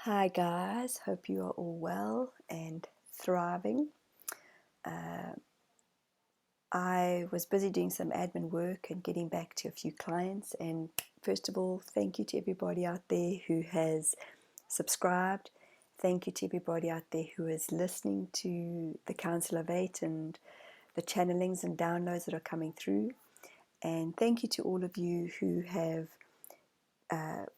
Hi guys, hope you are all well and thriving. I was busy doing some admin work and getting back to a few clients, and first of all, thank you to everybody out there who has subscribed. Thank you to everybody out there who is listening to the Council of Eight and the channelings and downloads that are coming through. And thank you to all of you who have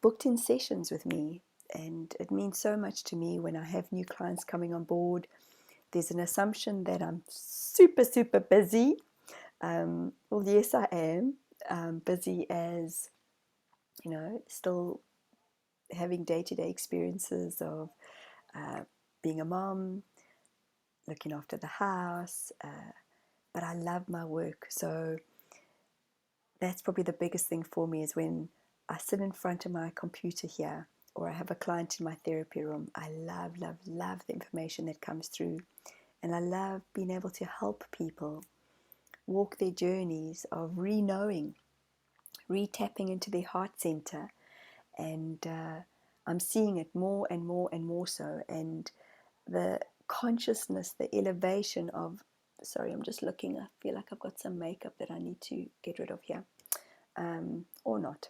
booked in sessions with me. And it means so much to me when I have new clients coming on board. There's an assumption that I'm super, super busy. Well, yes, I am. Busy as, still having day-to-day experiences of being a mom, looking after the house, but I love my work. So that's probably the biggest thing for me is when I sit in front of my computer here or I have a client in my therapy room. I love, love, love the information that comes through. And I love being able to help people walk their journeys of re-knowing, re-tapping into their heart center. And I'm seeing it more and more and more so. And the consciousness, the elevation of, sorry, I'm just looking, I feel like I've got some makeup that I need to get rid of here, or not.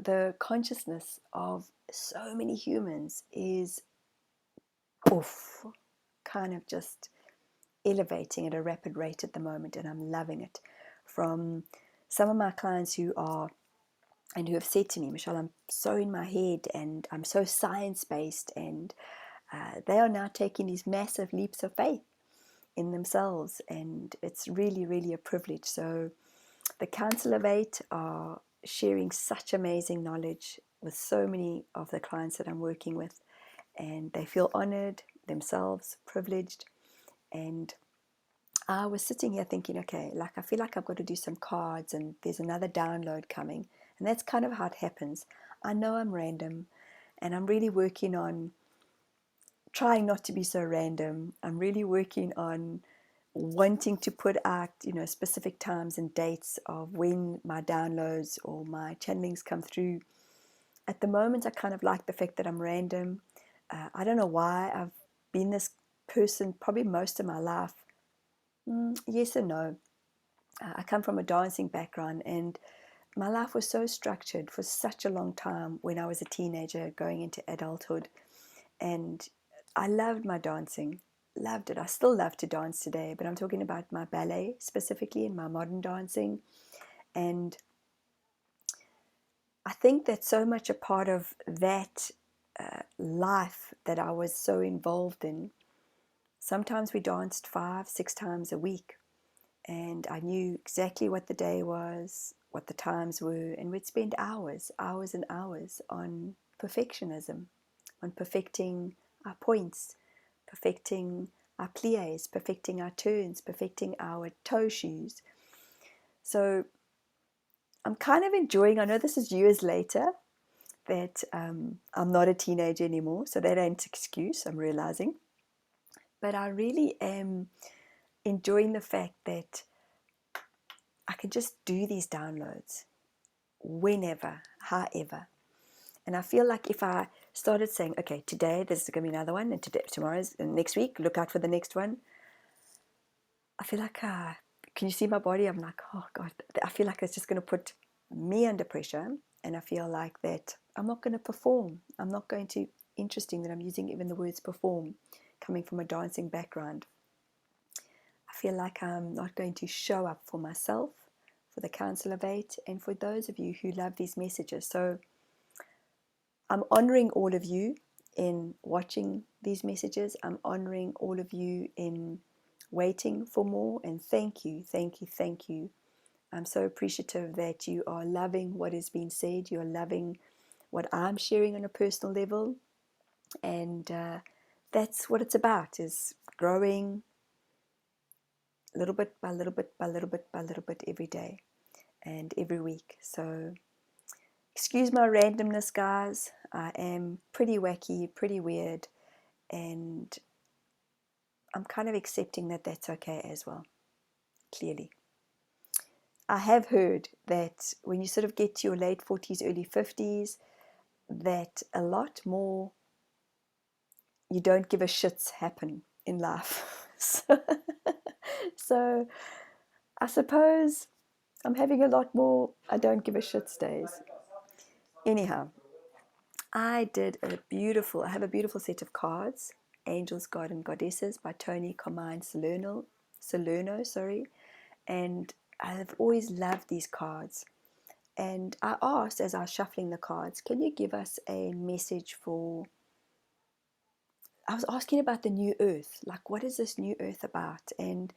The consciousness of so many humans is oof, kind of just elevating at a rapid rate at the moment, and I'm loving it. From some of my clients who have said to me, Michelle, I'm so in my head and I'm so science-based, and they are now taking these massive leaps of faith in themselves, and it's really, really a privilege. So the Council of Eight are sharing such amazing knowledge with so many of the clients that I'm working with, and they feel honored themselves, privileged. And I was sitting here thinking, okay, like I feel like I've got to do some cards and there's another download coming. And that's kind of how it happens. I know I'm random and I'm really working on trying not to be so random. I'm really working on wanting to put out, specific times and dates of when my downloads or my channelings come through. At the moment, I kind of like the fact that I'm random. I don't know why. I've been this person probably most of my life. Yes and no. I come from a dancing background, and my life was so structured for such a long time when I was a teenager going into adulthood. And I loved my dancing, loved it. I still love to dance today, but I'm talking about my ballet specifically and my modern dancing. And I think that's so much a part of that life that I was so involved in. Sometimes we danced 5, 6 times a week, and I knew exactly what the day was, what the times were, and we'd spend hours, hours and hours on perfectionism, on perfecting our points, perfecting our pliés, perfecting our turns, perfecting our toe shoes. So I'm kind of enjoying, I know this is years later, that I'm not a teenager anymore, so that ain't an excuse, I'm realizing. But I really am enjoying the fact that I can just do these downloads whenever, however. And I feel like if I started saying, okay, today there's going to be another one, and tomorrow's, and next week, look out for the next one. I feel like, can you see my body? I'm like, oh God, I feel like it's just going to put me under pressure. And I feel like that I'm not going to perform. I'm not going to, interesting that I'm using even the words perform, coming from a dancing background. I feel like I'm not going to show up for myself, for the Council of Eight, and for those of you who love these messages. So I'm honoring all of you in watching these messages. I'm honoring all of you in waiting for more, and thank you, thank you, thank you. I'm so appreciative that you are loving what is being said. You're loving what I'm sharing on a personal level, and that's what it's about, is growing little bit by little bit by little bit by little bit every day and every week. So excuse my randomness, guys. I am pretty wacky, pretty weird, and I'm kind of accepting that that's okay as well, clearly. I have heard that when you sort of get to your late 40s, early 50s, that a lot more you don't give a shits happen in life. So I suppose I'm having a lot more I don't give a shits days. Anyhow, I have a beautiful set of cards, Angels, God and Goddesses by Tony Carmine Salerno, sorry. And I've always loved these cards. And I asked as I was shuffling the cards, can you give us a message for, I was asking about the new earth, like what is this new earth about? And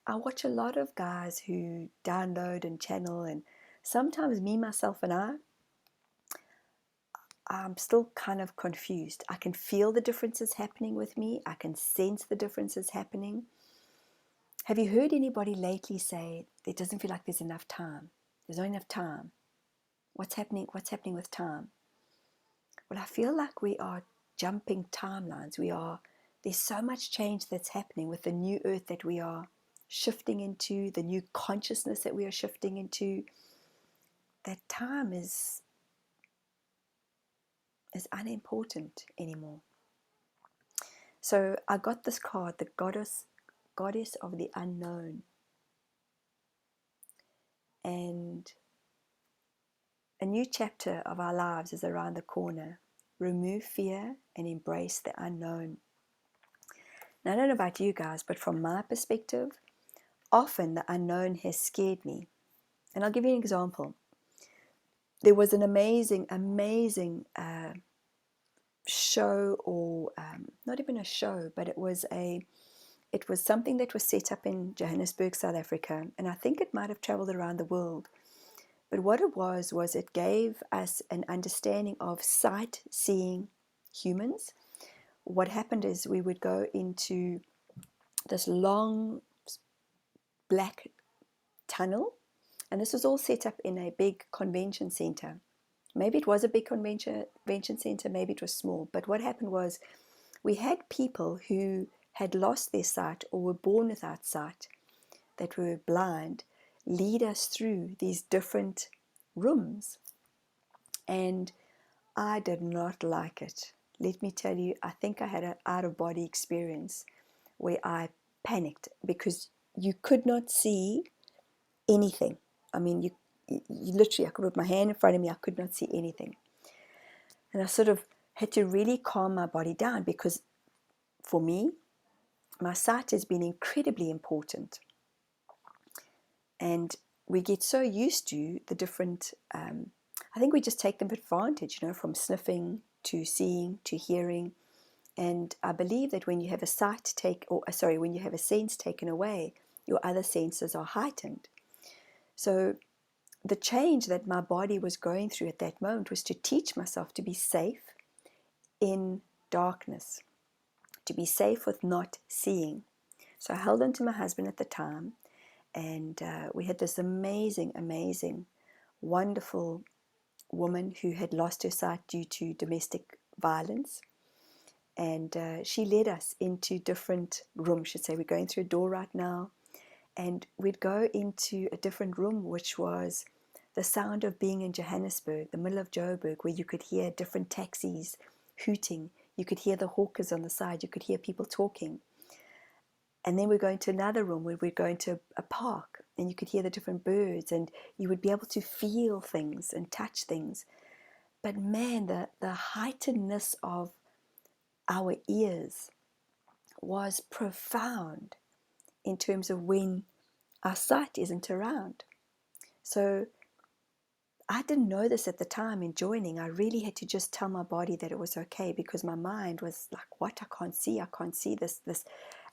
I watch a lot of guys who download and channel, and sometimes me, myself, and I'm still kind of confused. I can feel the differences happening with me. I can sense the differences happening. Have you heard anybody lately say it doesn't feel like there's enough time? There's not enough time. What's happening? What's happening with time? Well, I feel like we are jumping timelines. There's so much change that's happening with the new earth that we are shifting into, the new consciousness that we are shifting into, that time is unimportant anymore. So I got this card, the goddess of the unknown. And a new chapter of our lives is around the corner. Remove fear and embrace the unknown. Now, I don't know about you guys, but from my perspective, often the unknown has scared me. And I'll give you an example. There was an amazing show, or not even a show, but it was something that was set up in Johannesburg, South Africa, and I think it might have traveled around the world. But what it was it gave us an understanding of sight-seeing humans. What happened is we would go into this long black tunnel, and this was all set up in a big convention center. Maybe it was a big convention center, maybe it was small. But what happened was we had people who had lost their sight or were born without sight, that were blind, lead us through these different rooms. And I did not like it. Let me tell you, I think I had an out-of-body experience where I panicked because you could not see anything. I mean, you literally, I could put my hand in front of me, I could not see anything. And I sort of had to really calm my body down, because for me, my sight has been incredibly important. And we get so used to the different, I think we just take them for advantage, from sniffing to seeing to hearing. And I believe that when you have when you have a sense taken away, your other senses are heightened. So the change that my body was going through at that moment was to teach myself to be safe in darkness, to be safe with not seeing. So I held on to my husband at the time, and we had this amazing, wonderful woman who had lost her sight due to domestic violence. And she led us into different rooms. Should say we're going through a door right now, and we'd go into a different room, which was the sound of being in Johannesburg, the middle of Joburg, where you could hear different taxis hooting. You could hear the hawkers on the side. You could hear people talking. And then we're going to another room where we're going to a park, and you could hear the different birds, and you would be able to feel things and touch things. But man, the heightenedness of our ears was profound in terms of when our sight isn't around. So I didn't know this at the time in joining. I really had to just tell my body that it was okay, because my mind was like, what? I can't see this.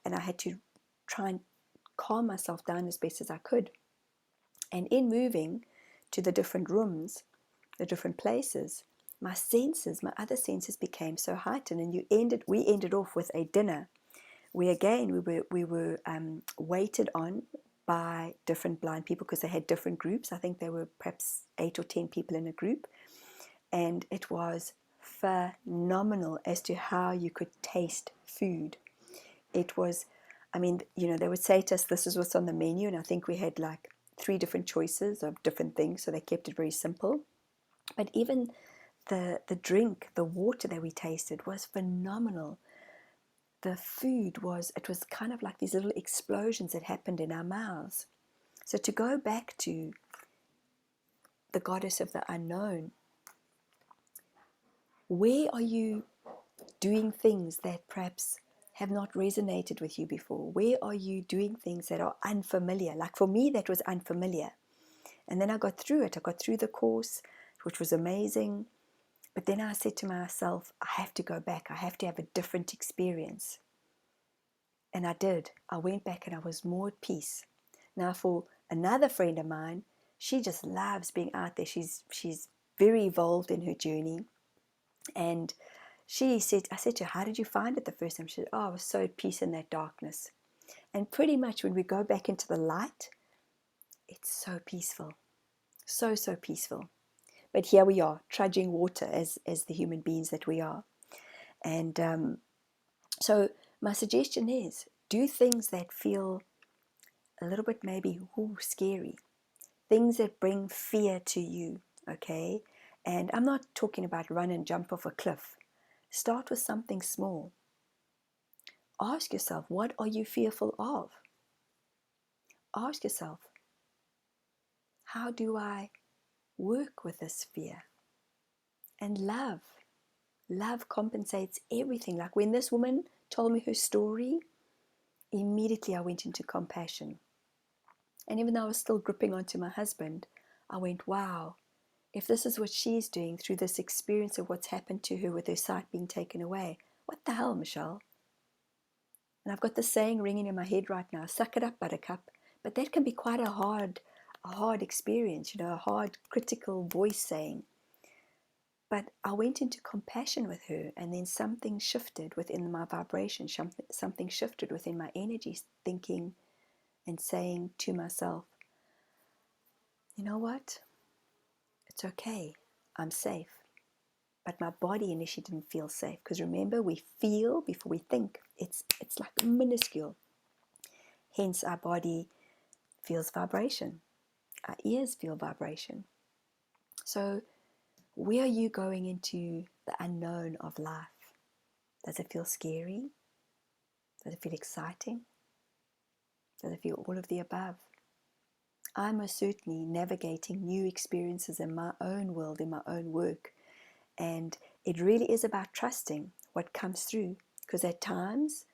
And I had to try and calm myself down as best as I could. And in moving to the different rooms, the different places, my other senses became so heightened. And we ended off with a dinner where again we were waited on by different blind people, because they had different groups. I think there were perhaps 8 or 10 people in a group, and it was phenomenal as to how you could taste food. It was, I mean, they would say to us, this is what's on the menu, and I think we had like 3 different choices of different things, so they kept it very simple. But even The drink, the water that we tasted was phenomenal. The food was, it was kind of like these little explosions that happened in our mouths. So to go back to the goddess of the unknown, where are you doing things that perhaps have not resonated with you before? Where are you doing things that are unfamiliar? Like for me, that was unfamiliar. And then I got through it. I got through the course, which was amazing. But then I said to myself, I have to go back. I have to have a different experience. And I did. I went back and I was more at peace. Now for another friend of mine, she just loves being out there. She's very evolved in her journey. And I said to her, how did you find it the first time? She said, oh, I was so at peace in that darkness. And pretty much when we go back into the light, it's so peaceful. So, so peaceful. But here we are, trudging water as the human beings that we are. And so my suggestion is, do things that feel a little bit maybe scary. Things that bring fear to you, okay? And I'm not talking about run and jump off a cliff. Start with something small. Ask yourself, what are you fearful of? Ask yourself, how do I work with this fear? And love compensates everything. Like when this woman told me her story, immediately I went into compassion. And even though I was still gripping onto my husband, I went, wow, if this is what she's doing through this experience of what's happened to her with her sight being taken away, what the hell, Michelle? And I've got this saying ringing in my head right now, suck it up, buttercup. But that can be quite a hard experience, a hard critical voice saying. But I went into compassion with her, and then something shifted within my vibration, something shifted within my energy, thinking and saying to myself, you know what? It's okay. I'm safe. But my body initially didn't feel safe, because remember, we feel before we think. It's like minuscule. Hence, our body feels vibration. Our ears feel vibration. So, where are you going into the unknown of life? Does it feel scary? Does it feel exciting? Does it feel all of the above? I'm most certainly navigating new experiences in my own world, in my own work. And it really is about trusting what comes through. Because at times,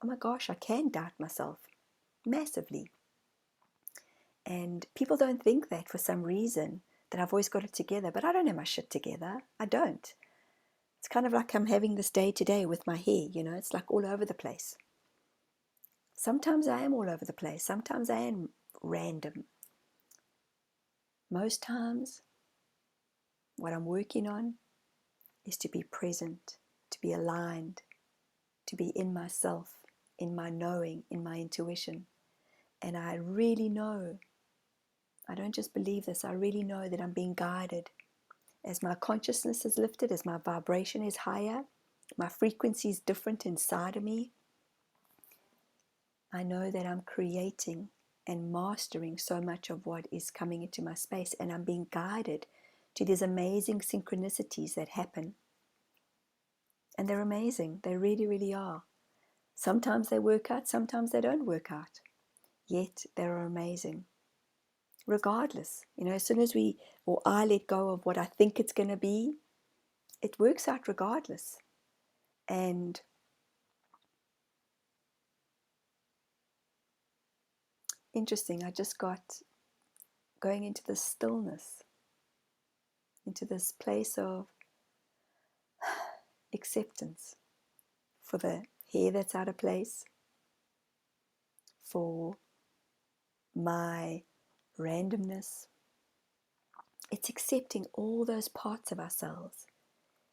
oh my gosh, I can doubt myself massively. And people don't think that for some reason, that I've always got it together. But I don't have my shit together. I don't. It's kind of like I'm having this day today with my hair, it's like all over the place. Sometimes I am all over the place. Sometimes I am random. Most times, what I'm working on is to be present, to be aligned, to be in myself, in my knowing, in my intuition. And I really know, I don't just believe this, I really know that I'm being guided. As my consciousness is lifted, as my vibration is higher, my frequency is different inside of me, I know that I'm creating and mastering so much of what is coming into my space, and I'm being guided to these amazing synchronicities that happen. And they're amazing. They really, really are. Sometimes they work out, sometimes they don't work out. Yet they're amazing. Regardless, as soon as I let go of what I think it's going to be, it works out regardless. And interesting, I just got going into this stillness, into this place of acceptance for the hair that's out of place, for my randomness. It's accepting all those parts of ourselves.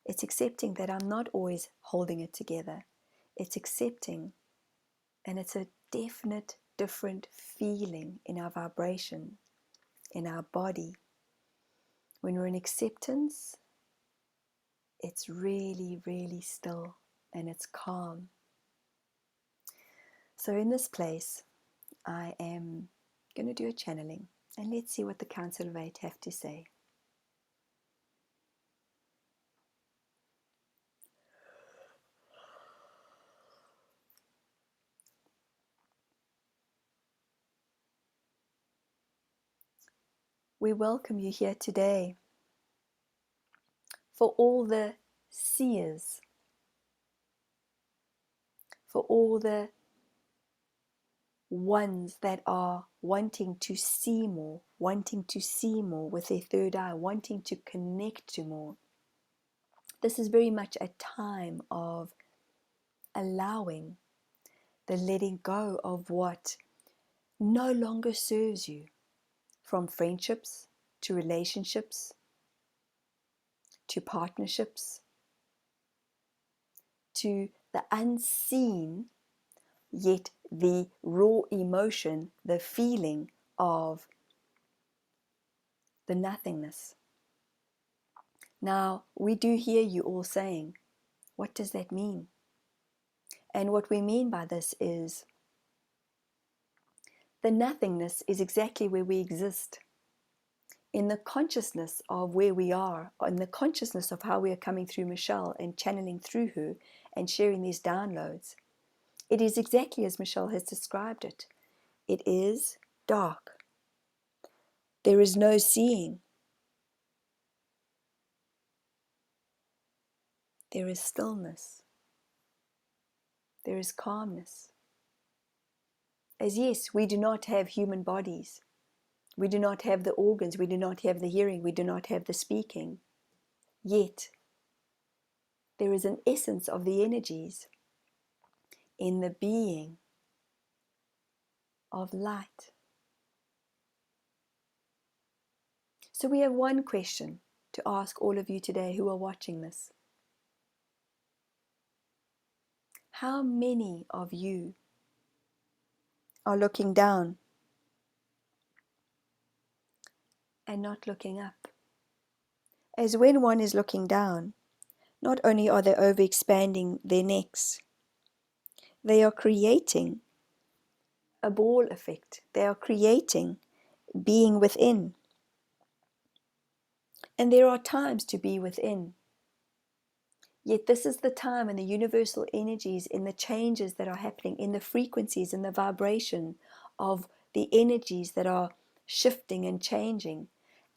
It's accepting that I'm not always holding it together. It's accepting, and it's a definite different feeling in our vibration, in our body. When we're in acceptance, it's really, really still and it's calm. So in this place, I am going to do a channeling, and let's see what the Council of Eight have to say. we welcome you here today. For all the seers, for all the ones that are wanting to see more with their third eye, wanting to connect to more. This is very much a time of allowing the letting go of what no longer serves you, from friendships to relationships to partnerships to the unseen, yet the raw emotion, the feeling of the nothingness. Now, we do hear you all saying, what does that mean? And what we mean by this is the nothingness is exactly where we exist. In the consciousness of where we are, in the consciousness of how we are coming through Michelle and channeling through her and sharing these downloads, it is exactly as Michelle has described it. It is dark. There is no seeing. There is stillness. There is calmness. As yes, we do not have human bodies. We do not have the organs. We do not have the hearing. We do not have the speaking. Yet, there is an essence of the energies in the being of light. So we have one question to ask all of you today who are watching this. How many of you are looking down and not looking up? As when one is looking down, not only are they overexpanding their necks, they are creating a ball effect. They are creating being within. And there are times to be within. Yet this is the time in the universal energies, in the changes that are happening, in the frequencies, in the vibration of the energies that are shifting and changing.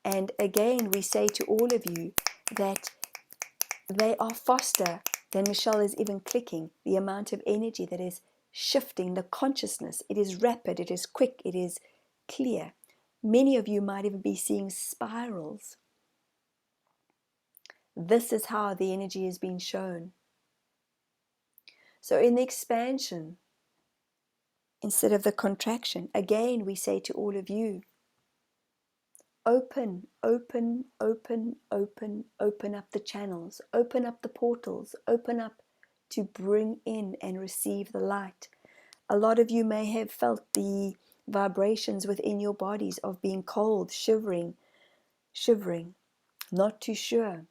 And again, we say to all of you that they are faster than Michelle is even clicking, the amount of energy that is shifting the consciousness. It is rapid, it is quick, it is clear. Many of you might even be seeing spirals. This is how the energy is being shown. So in the expansion, instead of the contraction, again we say to all of you, open, open, open, open, open up the channels, open up the portals, open up to bring in and receive the light. A lot of you may have felt the vibrations within your bodies of being cold, shivering, not too sure.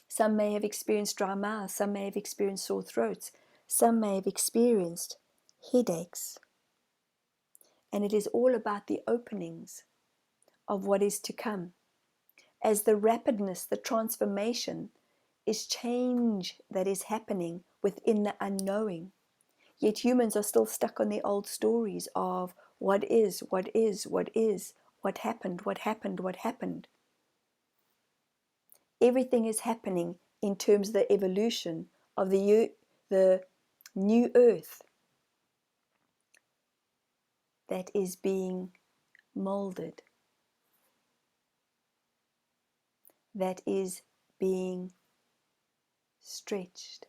Some may have experienced dry mouth, some may have experienced sore throats, some may have experienced headaches. And it is all about the openings of what is to come. As the rapidness, the transformation is change that is happening within the unknowing. Yet humans are still stuck on the old stories of what is, what is, what is, what happened, what happened, what happened. Everything is happening in terms of the evolution of the new earth that is being molded, that is being stretched,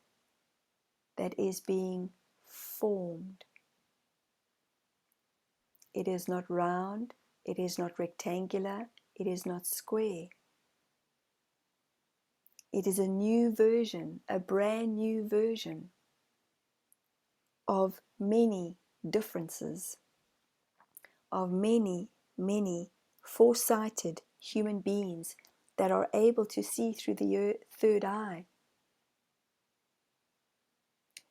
that is being formed. It is not round, it is not rectangular, it is not square. It is a new version, a brand new version of many differences, of many, many foresighted human beings that are able to see through the third eye.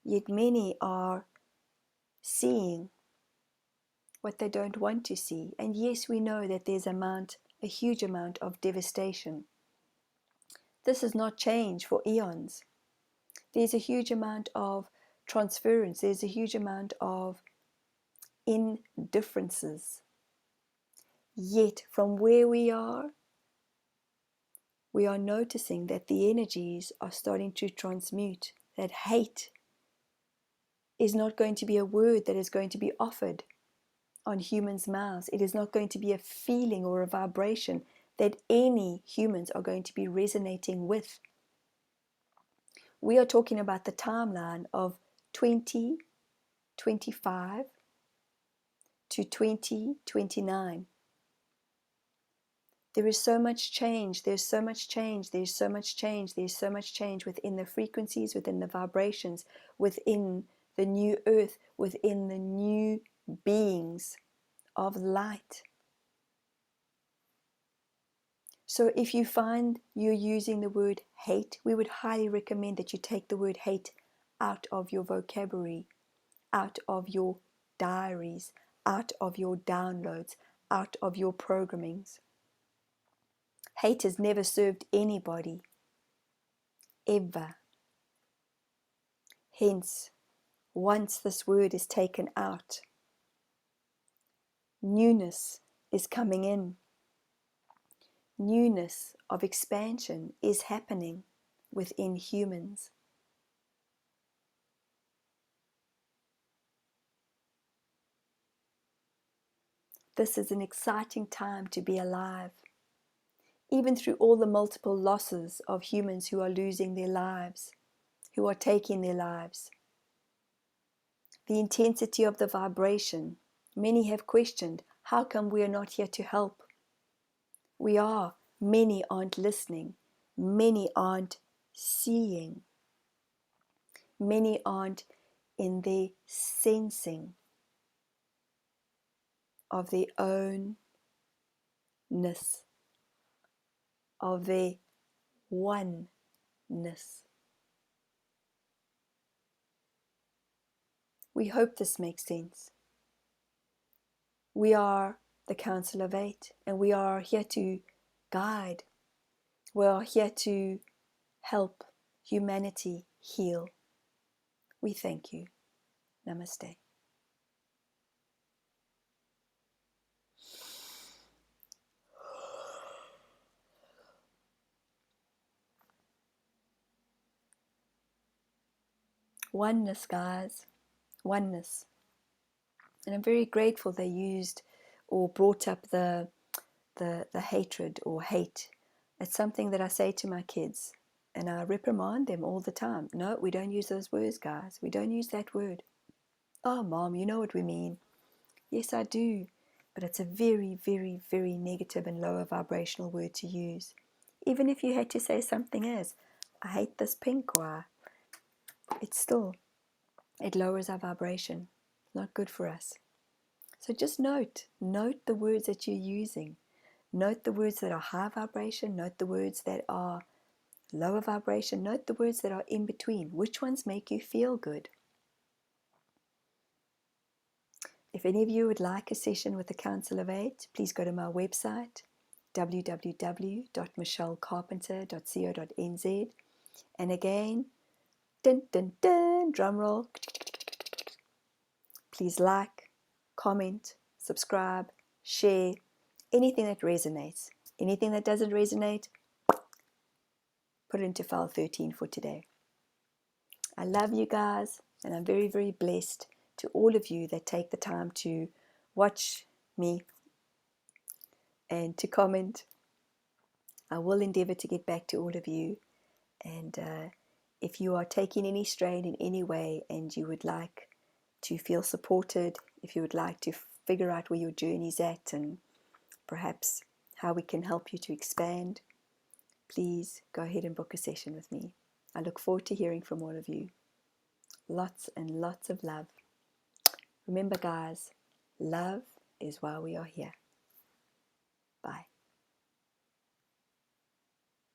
Yet many are seeing what they don't want to see. And yes, we know that there's a huge amount of devastation. This has not changed for eons. There's a huge amount of transference. There's a huge amount of indifferences. Yet from where we are noticing that the energies are starting to transmute, that hate is not going to be a word that is going to be offered on humans' mouths. It is not going to be a feeling or a vibration that any humans are going to be resonating with. We are talking about the timeline of 2025 to 2029. There is so much change, there's so much change, there's so much change, there's so much change within the frequencies, within the vibrations, within the new earth, within the new beings of light. So if you find you're using the word hate, we would highly recommend that you take the word hate out of your vocabulary, out of your diaries, out of your downloads, out of your programmings. Hate has never served anybody, ever. Hence, once this word is taken out, newness is coming in. Newness of expansion is happening within humans. This is an exciting time to be alive. Even through all the multiple losses of humans who are losing their lives, who are taking their lives. The intensity of the vibration. Many have questioned, how come we are not here to help? We are. Many aren't listening. Many aren't seeing. Many aren't in the sensing of their ownness, of their oneness. We hope this makes sense. We are the Council of Eight, and we are here to guide. We are here to help humanity heal. We thank you. Namaste. Oneness, guys. Oneness. And I'm very grateful they used or brought up the hatred or hate. It's something that I say to my kids, and I reprimand them all the time. No, we don't use those words, guys. We don't use that word. Oh, Mom, you know what we mean. Yes, I do. But it's a very, very, very negative and lower vibrational word to use. Even if you had to say something as, I hate this pink, or it lowers our vibration. Not good for us. So just note the words that you're using. Note the words that are high vibration. Note the words that are lower vibration. Note the words that are in between. Which ones make you feel good? If any of you would like a session with the Council of Eight, please go to my website, www.michellecarpenter.co.nz. And again, dun, dun, dun, drum roll. Please like, comment, subscribe, share, anything that resonates. Anything that doesn't resonate, put it into file 13 for today. I love you guys, and I'm very, very blessed to all of you that take the time to watch me and to comment. I will endeavor to get back to all of you, and if you are taking any strain in any way and you would like to feel supported, if you would like to figure out where your journey's at and perhaps how we can help you to expand, please go ahead and book a session with me. I look forward to hearing from all of you. Lots and lots of love. Remember, guys, love is why we are here. Bye.